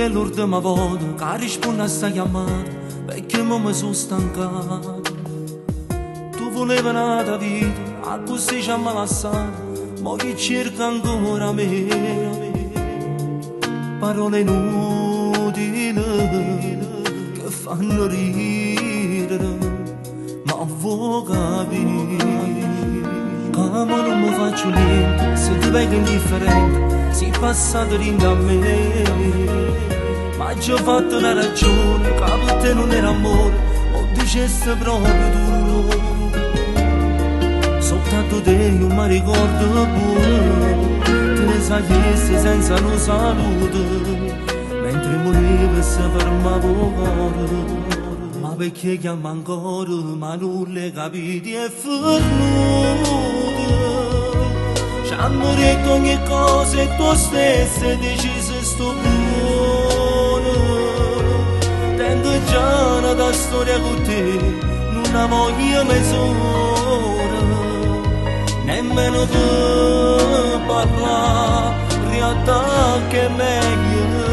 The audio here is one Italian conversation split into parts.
è l'ultima volta che rispondo a sta chiamata, perché mi sono stancato. Tu volevi una vita, a così ci hanno lasciato, ma chi cerca ancora me? Parole inutili che fanno ridere, ma vuoi capire? Come non mi faccio niente, se ti vedo indifferente, sei passato dentro a me. Ma ci ho fatto una ragione, che per te non era amore, o dicesse proprio tu. Soltanto te io mi ricordo buono, te ne sai senza lo saluto, mentre morivo e si fermava il cuore. Ma perché chiama ancora, ma non le capiti è fornuto. Ci hanno detto ogni cosa e tu stessa hai deciso sto buono. Tento già una storia con te, non la voglio mezz'ora, nemmeno per parlare, in realtà che è meglio.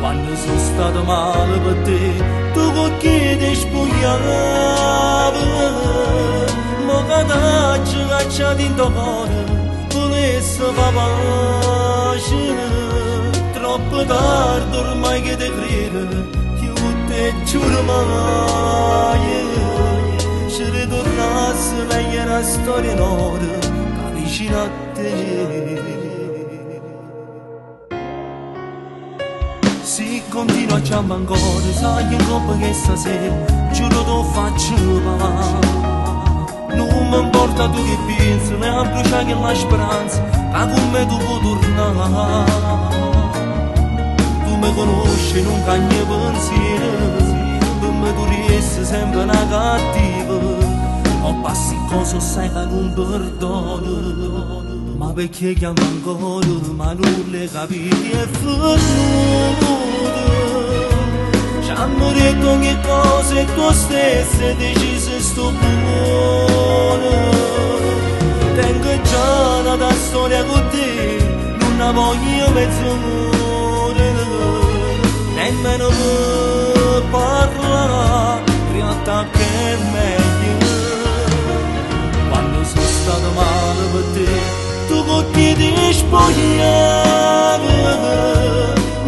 Quando sono stato male per te, tu con chi ti spogliavi, ma che ti cacciati in tuo cuore, volessi fare pace. Troppo tardi ormai che ti credo, io te giuro mai, ci ritornassi meglio una storia nota, che vicino a te. Se continua a chiamare ancora, sai in coppa che stasera, giuro tu faccio va. Non mi importa tu che pensi, ne ha bruciato che la speranza, che con me tu puoi tornare. Tu mi conosci, non cagni pensieri, per me tu riesci sempre una cattiva. O passi cosa sai che non perdono. Ma perché chiamo ancora, ma non le capiti è fornuto. Ci hanno detto ogni cosa e tu stessa hai deciso sto buono. Tengo già una storia con te, non la voglio mezz'ora, nemmeno per parlare, in realtà che è meglio. Quando sono stato male per te, tu con chi ti spogliavi,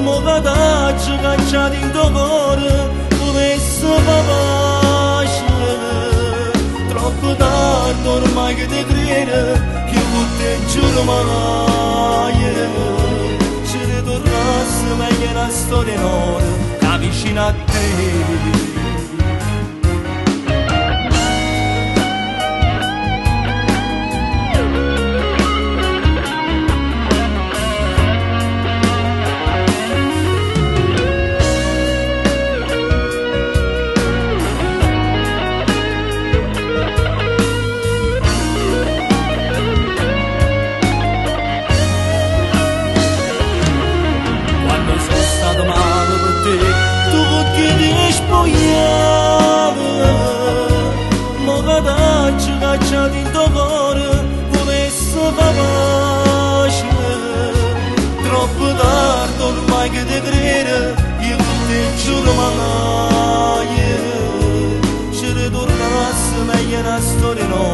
ma che ti cacciati in tuo cuore, volessi fare pace. Troppo tardi ormai che ti credo, che con te giuro mai, ci ritornassi meglio una storia nota, che vicino a te. Cacciati in tuo cuore, volessi fare pace. Troppo tardi ormai che ti credo, io con te giuro mai, ci ritornassi meglio una storia nuova.